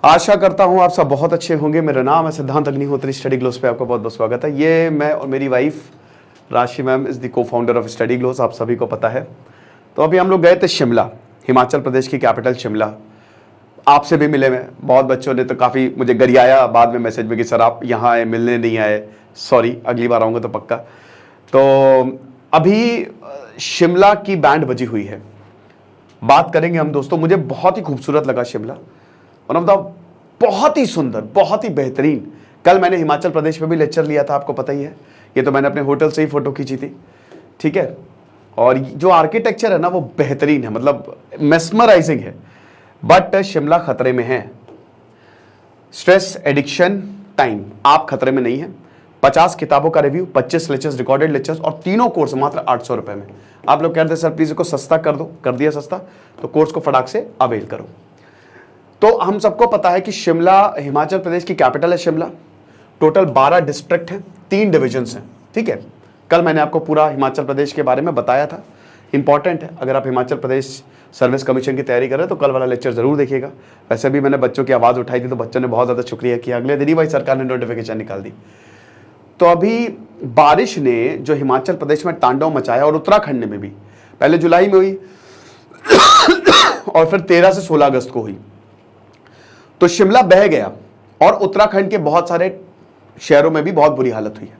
आशा करता हूँ आप सब बहुत अच्छे होंगे। मेरा नाम है सिद्धांत अग्निहोत्री। स्टडी ग्लोस पे आपका बहुत बहुत स्वागत है। ये मैं और मेरी वाइफ राशि मैम इज़ द को फाउंडर ऑफ स्टडी ग्लोस, आप सभी को पता है। तो अभी हम लोग गए थे शिमला, हिमाचल प्रदेश की कैपिटल शिमला। आपसे भी मिले मैं, बहुत बच्चों ने तो काफ़ी मुझे गरियाया बाद में मैसेज में कि सर आप यहाँ आए, मिलने नहीं आए। सॉरी, अगली बार आऊँगा तो पक्का। तो अभी शिमला की बैंड बजी हुई है, बात करेंगे हम दोस्तों। मुझे बहुत ही खूबसूरत लगा शिमला, और मतलब बहुत ही सुंदर, बहुत ही बेहतरीन। कल मैंने हिमाचल प्रदेश में भी लेक्चर लिया था, आपको पता ही है। ये तो मैंने अपने होटल से ही फोटो खींची थी, ठीक है। और जो आर्किटेक्चर है ना वो बेहतरीन है, मतलब मेस्मराइजिंग है। बट शिमला खतरे में है। स्ट्रेस एडिक्शन टाइम, आप खतरे में नहीं है। 50 किताबों का रिव्यू, 25 लेक्चर्स, रिकॉर्डेड लेक्चर्स और तीनों कोर्स मात्र 800 रुपए में। आप लोग कह रहे थे सर प्लीज इसको सस्ता कर दो, कर दिया सस्ता। तो कोर्स को फटाक से अवेल करो। तो हम सबको पता है कि शिमला हिमाचल प्रदेश की कैपिटल है शिमला। टोटल 12 डिस्ट्रिक्ट हैं, 3 डिविजन्स हैं, ठीक है। कल मैंने आपको पूरा हिमाचल प्रदेश के बारे में बताया था। इंपॉर्टेंट है, अगर आप हिमाचल प्रदेश सर्विस कमीशन की तैयारी कर रहे हैं तो कल वाला लेक्चर जरूर देखिएगा। वैसे भी मैंने बच्चों की आवाज़ उठाई थी तो बच्चों ने बहुत ज़्यादा शुक्रिया किया। अगले दिन ही भाई सरकार ने नोटिफिकेशन निकाल दी। तो अभी बारिश ने जो हिमाचल प्रदेश में तांडव मचाया, और उत्तराखंड में भी, पहले जुलाई में हुई और फिर 13 से 16 अगस्त को हुई। तो शिमला बह गया और उत्तराखंड के बहुत सारे शहरों में भी बहुत बुरी हालत हुई है।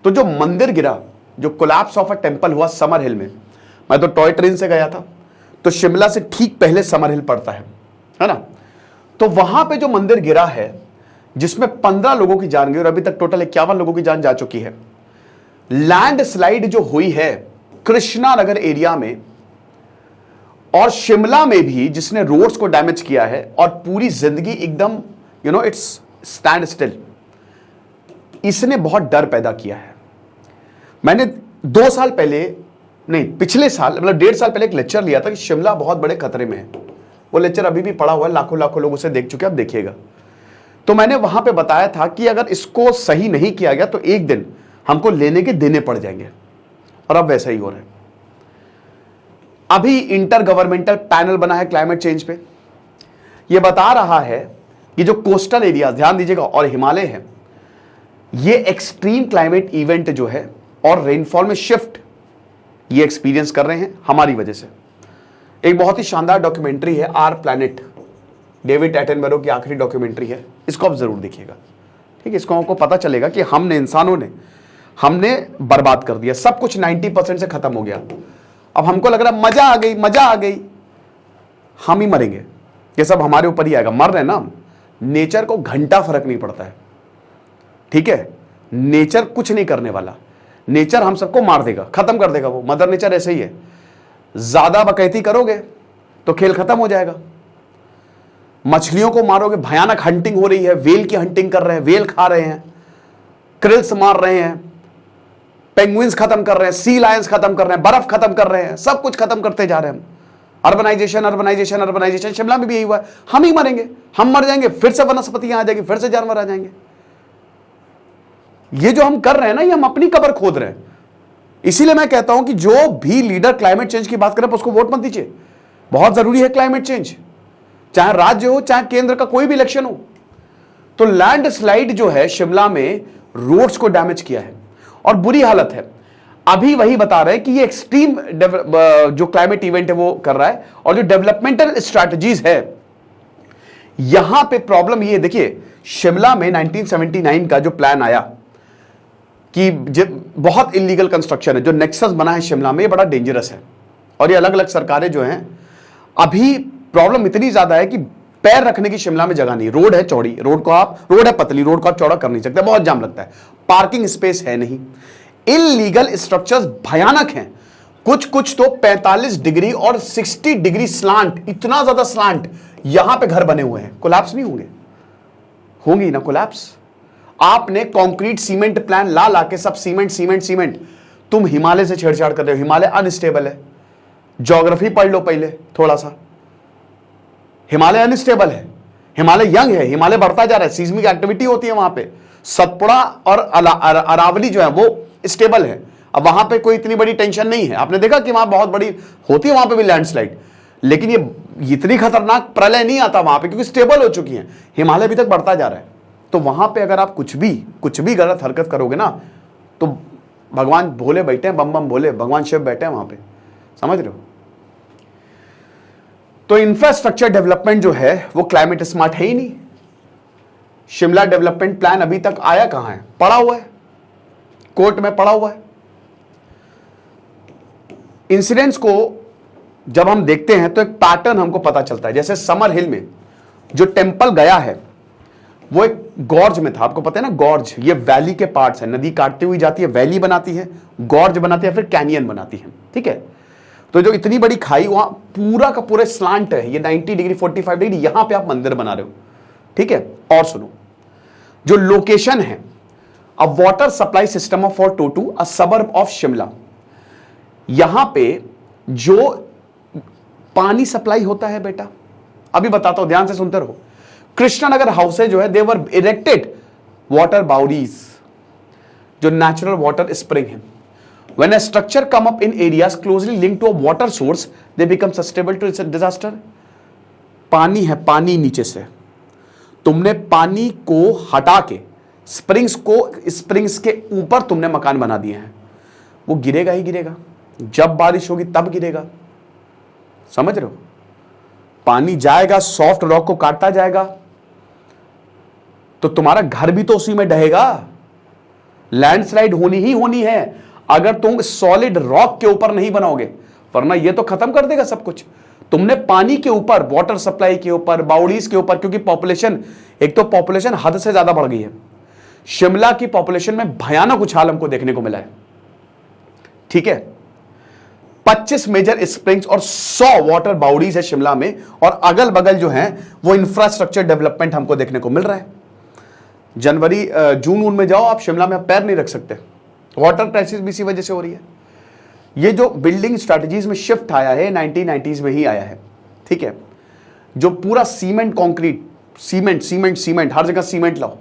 तो जो मंदिर गिरा, जो कोलैप्स ऑफ अ टेंपल हुआ समर हिल में, मैं तो टॉय ट्रेन से गया था। तो शिमला से ठीक पहले समर हिल पड़ता है ना। तो वहां पे जो मंदिर गिरा है, जिसमें 15 लोगों की जान गई और अभी तक टोटल 51 लोगों की जान जा चुकी है। लैंड स्लाइड जो हुई है कृष्णा नगर एरिया में और शिमला में भी, जिसने रोड्स को डैमेज किया है और पूरी जिंदगी एकदम इट्स स्टैंड स्टिल। इसने बहुत डर पैदा किया है। मैंने 2 साल पहले, नहीं पिछले साल, मतलब 1.5 साल पहले एक लेक्चर लिया था कि शिमला बहुत बड़े खतरे में है। वो लेक्चर अभी भी पड़ा हुआ है, लाखों लाखों लोग उसे देख चुके हैं, आप देखिएगा। तो मैंने वहां पे बताया था कि अगर इसको सही नहीं किया गया तो एक दिन हमको लेने के देने पड़ जाएंगे, और अब वैसा ही हो रहा है। अभी इंटर गवर्नमेंटल पैनल बना है क्लाइमेट चेंज पे। यह बता रहा है कि जो कोस्टल एरिया, ध्यान दीजिएगा, और हिमालय है, ये एक्सट्रीम क्लाइमेट इवेंट जो है और रेनफॉल में शिफ्ट ये एक्सपीरियंस कर रहे हैं हमारी वजह से। एक बहुत ही शानदार डॉक्यूमेंट्री है आर प्लैनेट, डेविड एटनबरो की आखिरी डॉक्यूमेंट्री है, इसको आप जरूर देखिएगा, ठीक है। इसको आपको पता चलेगा कि हमने, इंसानों ने, हमने बर्बाद कर दिया सब कुछ। 90% से खत्म हो गया। अब हमको लग रहा है मजा आ गई, मजा आ गई। हम ही मरेंगे, ये सब हमारे ऊपर ही आएगा। मर रहे हैं ना हम। नेचर को घंटा फर्क नहीं पड़ता है, ठीक है। नेचर कुछ नहीं करने वाला। नेचर हम सबको मार देगा, खत्म कर देगा। वो मदर नेचर ऐसे ही है। ज्यादा बकैती करोगे तो खेल खत्म हो जाएगा। मछलियों को मारोगे, भयानक हंटिंग हो रही है, वेल की हंटिंग कर रहे हैं, वेल खा रहे हैं, क्रिल्स मार रहे हैं, पेंगुइन्स खत्म कर रहे हैं, सी लायंस खत्म कर रहे हैं, बर्फ खत्म कर रहे हैं, सब कुछ खत्म करते जा रहे हैं हम। Urbanisation urbanisation urbanisation. शिमला में भी यही हुआ है। हम ही मरेंगे, हम मर जाएंगे, फिर से वनस्पतियां आ जाएंगी, फिर से जानवर आ जाएंगे। ये जो हम कर रहे हैं ना, ये हम अपनी कब्र खोद रहे हैं। इसीलिए मैं कहता हूं कि जो भी लीडर क्लाइमेट चेंज की बात करे उसको वोट मत दीजिए। बहुत जरूरी है क्लाइमेट चेंज, चाहे राज्य हो चाहे केंद्र का कोई भी इलेक्शन हो। तो लैंड स्लाइड जो है शिमला में, रोड्स को डैमेज किया है और बुरी हालत है। अभी वही बता रहे हैं कि ये एक्सट्रीम जो क्लाइमेट इवेंट है वो कर रहा है, और जो डेवलपमेंटल स्ट्रैटेजीज है, यहां पे प्रॉब्लम ये देखिए। शिमला में 1979 का जो प्लान आया कि बहुत इलीगल कंस्ट्रक्शन है, जो नेक्सस बना है शिमला में, ये बड़ा डेंजरस है। और ये अलग अलग सरकारें जो हैं, अभी प्रॉब्लम इतनी ज्यादा है कि पैर रखने की शिमला में जगह नहीं। रोड है चौड़ी, रोड है पतली, रोड को आप चौड़ा कर नहीं सकते, बहुत जाम लगता है। पार्किंग स्पेस है नहीं। इलीगल स्ट्रक्चर्स भयानक हैं। कुछ तो 45 डिग्री और 60 डिग्री स्लांट, इतना ज्यादा स्लांट यहां पे घर बने हुए हैं। कोलैप्स नहीं होंगे? होंगी ना कोलैप्स। आपने कंक्रीट सीमेंट प्लान ला के सब सीमेंट, तुम हिमालय से छेड़छाड़ कर रहे हो। हिमालय अनस्टेबल है। ज्योग्राफी पढ़ लो पहले थोड़ा सा। हिमालय अनस्टेबल है, हिमालय यंग है, हिमालय बढ़ता जा रहा है, सीस्मिक एक्टिविटी होती है वहां पे। सतपुड़ा और अरावली जो है वो स्टेबल है। अब वहां पे कोई इतनी बड़ी टेंशन नहीं है। आपने देखा कि वहां बहुत बड़ी होती है वहां पे भी लैंडस्लाइड, लेकिन ये इतनी खतरनाक प्रलय नहीं आता वहां पे, क्योंकि स्टेबल हो चुकी है, हिमालय अभी तक बढ़ता जा रहा है। तो वहां पे अगर आप कुछ भी गलत हरकत करोगे ना, तो भगवान भोले बैठे हैं, बम बम भोले, भगवान शिव बैठे हैं वहां पे, समझ रहे हो। तो इंफ्रास्ट्रक्चर डेवलपमेंट जो है वो क्लाइमेट स्मार्ट है ही नहीं। शिमला डेवलपमेंट प्लान अभी तक आया कहां है, पड़ा हुआ है, कोर्ट में पड़ा हुआ है। इंसिडेंट्स को जब हम देखते हैं तो एक पैटर्न हमको पता चलता है। जैसे समर हिल में जो टेंपल गया है वो एक गॉर्ज में था, आपको पता है ना, गॉर्ज ये वैली के पार्ट्स है, नदी काटती हुई जाती है, वैली बनाती है, गॉर्ज बनाती है, फिर कैनियन बनाती है, ठीक है। तो जो इतनी बड़ी खाई वहां पूरा का पूरा स्लांट है, ये 90 डिग्री 45 डिग्री, यहां पे आप मंदिर बना रहे हो, ठीक है। और सुनो, जो लोकेशन है, a water supply system of for Totu, a suburb of Shimla, यहां पे जो पानी सप्लाई होता है बेटा, अभी बताता हूं, ध्यान से सुनते रहो। कृष्णनगर हाउसेज जो है, दे वर इरेक्टेड वाटर बाउरीज, जो नेचुरल वाटर स्प्रिंग है। When a structure come up in areas closely linked to a water source, they become susceptible to disaster. पानी है, पानी नीचे से, तुमने पानी को हटा के स्प्रिंग्स के ऊपर तुमने मकान बना दिए हैं, वो गिरेगा ही गिरेगा, जब बारिश होगी तब गिरेगा, समझ रहे हो। पानी जाएगा, सॉफ्ट रॉक को काटता जाएगा, तो तुम्हारा घर भी तो उसी में ढहेगा, लैंडस्लाइड होनी ही होनी है अगर तुम सॉलिड रॉक के ऊपर नहीं बनाओगे, वरना ये तो खत्म कर देगा सब कुछ। तुमने पानी के ऊपर, वाटर सप्लाई के ऊपर, बाउडीज के ऊपर, क्योंकि पॉपुलेशन, एक तो पॉपुलेशन हद से ज्यादा बढ़ गई है, शिमला की पॉपुलेशन में भयानक उछाल हमको देखने को मिला है, ठीक है। 25 मेजर स्प्रिंग्स और 100 वाटर बाउडीज है शिमला में, और अगल बगल जो है वो इंफ्रास्ट्रक्चर डेवलपमेंट हमको देखने को मिल रहा है। जनवरी जून में जाओ आप, शिमला में आप पैर नहीं रख सकते, वाटर क्राइसिस भी इसी वजह से हो रही है। ये जो बिल्डिंग स्ट्रैटेजीज में शिफ्ट आया है 1990s में ही आया है, ठीक है। जो पूरा सीमेंट कंक्रीट, सीमेंट हर जगह सीमेंट लाओ।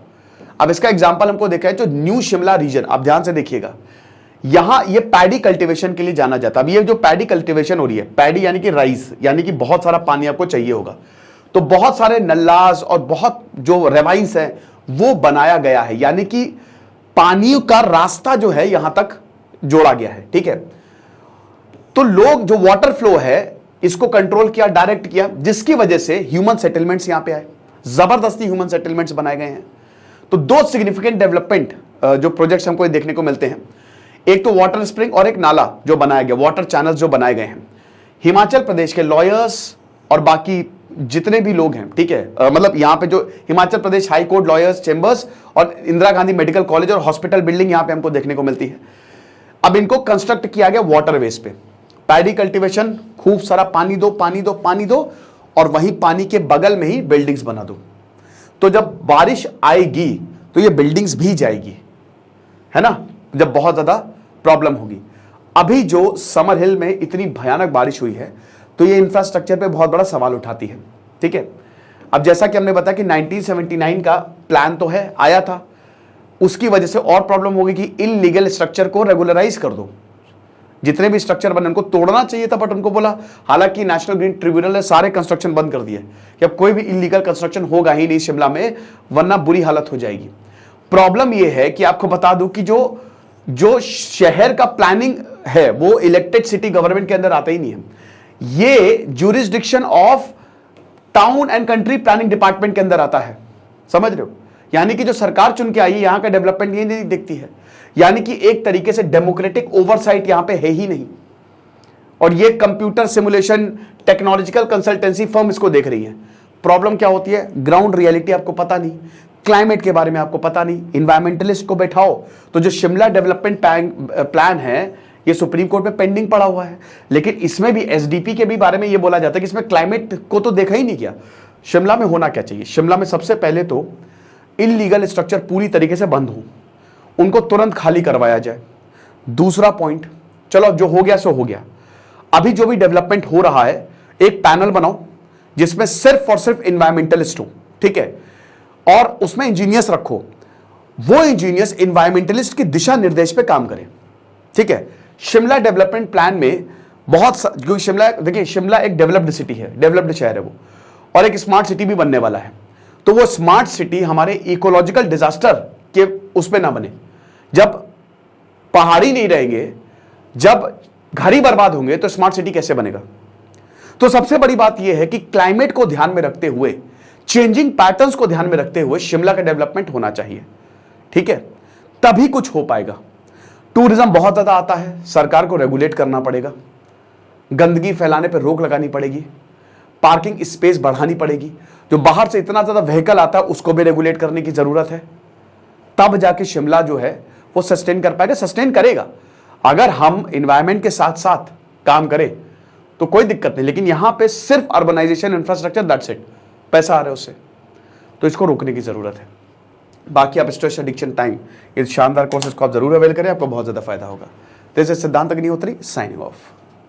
अब इसका एग्जांपल हमको देखा है, जो न्यू शिमला रीजन, आप ध्यान से देखिएगा, यहां ये पैडी कल्टीवेशन के लिए जाना जाता है। अब ये जो पैडी कल्टीवेशन हो रही है, पैडी यानी कि राइस, यानी कि बहुत सारा पानी आपको चाहिए होगा, तो बहुत सारे नल्लास और बहुत जो रेवाइंस है वो बनाया गया है, यानी कि पानी का रास्ता जो है यहां तक जोड़ा गया है, ठीक है। तो लोग जो वाटर फ्लो है इसको कंट्रोल किया, डायरेक्ट किया, जिसकी वजह से ह्यूमन सेटलमेंट्स यहां पे आए, जबरदस्ती ह्यूमन सेटलमेंट्स बनाए गए हैं। तो दो सिग्निफिकेंट डेवलपमेंट जो प्रोजेक्ट्स हमको देखने को मिलते हैं, एक तो वाटर स्प्रिंग और एक नाला जो बनाया गया, वाटर चैनल्स जो बनाए गए हैं। हिमाचल प्रदेश के लॉयर्स और बाकी जितने भी लोग हैं, ठीक है, मतलब यहां पे जो Himachal Pradesh high court lawyers chambers और इंदिरा गांधी मेडिकल कॉलेज और हॉस्पिटल बिल्डिंग यहां पे हमको देखने को मिलती है। अब इनको कंस्ट्रक्ट किया गया वाटरवेज पे, पैडी कल्टीवेशन, खूब सारा पानी दो पानी दो पानी दो, और वहीं पानी के बगल में ही बिल्डिंग्स बना दो। तो जब बारिश आएगी तो ये बिल्डिंग्स भी जाएगी, है ना, जब बहुत ज्यादा प्रॉब्लम होगी। अभी जो समर हिल में इतनी भयानक बारिश हुई है, तो ये इंफ्रास्ट्रक्चर पे बहुत बड़ा सवाल उठाती है, ठीक है। अब जैसा कि हमने बताया कि 1979 का प्लान तो है, आया था, उसकी वजह से और प्रॉब्लम होगी कि इलीगल स्ट्रक्चर को रेगुलराइज कर दो। जितने भी स्ट्रक्चर बने उनको तोड़ना चाहिए था, बट उनको बोला, हालांकि नेशनल ग्रीन ट्रिब्यूनल ने सारे कंस्ट्रक्शन बंद कर दिए कि अब कोई भी इलीगल कंस्ट्रक्शन होगा ही नहीं शिमला में, वरना बुरी हालत हो जाएगी। प्रॉब्लम यह है कि आपको बता दूं कि जो शहर का प्लानिंग है वो इलेक्टेड सिटी गवर्नमेंट के अंदर आता ही नहीं है, ये jurisdiction of town and country planning department के अंदर आता है, समझ रहे हो। यानी कि जो सरकार चुन के आई है, यहां का डेवलपमेंट ये नहीं दिखती है, यानी कि एक तरीके से डेमोक्रेटिक ओवरसाइट यहां पे है ही नहीं। और ये computer simulation technological consultancy firm इसको देख रही है। प्रॉब्लम क्या होती है, ग्राउंड रियलिटी आपको पता नहीं, क्लाइमेट के बारे में आपको पता नहीं। इन्वायरमेंटलिस्ट को बैठाओ, तो जो शिमला डेवलपमेंट प्लान है ये सुप्रीम कोर्ट में पेंडिंग पड़ा हुआ है, लेकिन इसमें भी एसडीपी के भी बारे में ये बोला जाता है कि इसमें क्लाइमेट को तो देखा ही नहीं गया। शिमला में होना क्या चाहिए, शिमला में सबसे पहले तो इलीगल स्ट्रक्चर पूरी तरीके से बंद हो, उनको तुरंत खाली करवाया जाए। दूसरा पॉइंट, चलो जो हो गया सो हो गया, अभी जो भी डेवलपमेंट हो रहा है एक पैनल बनाओ जिसमें सिर्फ और सिर्फ इन्वायरमेंटलिस्ट हो, ठीक है, और उसमें इंजीनियर्स रखो, वो इंजीनियर्स इन्वायरमेंटलिस्ट के दिशा निर्देश पे काम करें, ठीक है। शिमला डेवलपमेंट प्लान में क्योंकि शिमला, देखिए शिमला एक डेवलप्ड सिटी है, डेवलप्ड शहर है वो, और एक स्मार्ट सिटी भी बनने वाला है। तो वो स्मार्ट सिटी हमारे इकोलॉजिकल डिजास्टर के उस पे ना बने। जब पहाड़ी नहीं रहेंगे, जब घर ही बर्बाद होंगे, तो स्मार्ट सिटी कैसे बनेगा? तो सबसे बड़ी बात यह है कि क्लाइमेट को ध्यान में रखते हुए, चेंजिंग पैटर्न्स को ध्यान में रखते हुए शिमला का डेवलपमेंट होना चाहिए, ठीक है? तभी कुछ हो पाएगा। टूरिज्म बहुत ज्यादा आता है, सरकार को रेगुलेट करना पड़ेगा, गंदगी फैलाने पर रोक लगानी पड़ेगी, पार्किंग स्पेस बढ़ानी पड़ेगी, जो बाहर से इतना ज्यादा व्हीकल आता है उसको भी रेगुलेट करने की जरूरत है। तब जाके शिमला जो है वो सस्टेन कर पाएगा, सस्टेन करेगा। अगर हम एनवायरमेंट के साथ साथ काम करें तो कोई दिक्कत नहीं, लेकिन यहां पे सिर्फ अर्बनाइजेशन, इंफ्रास्ट्रक्चर, दैट्स इट, पैसा आ रहा है उससे, तो इसको रोकने की जरूरत है। बाकी आप स्ट्रेस एडिक्शन टाइम, ये शानदार कोर्सेज को आप जरूर अवेल करें, आपको बहुत ज्यादा फायदा होगा। दिस इज सिद्धांत अग्निहोत्री साइनिंग ऑफ।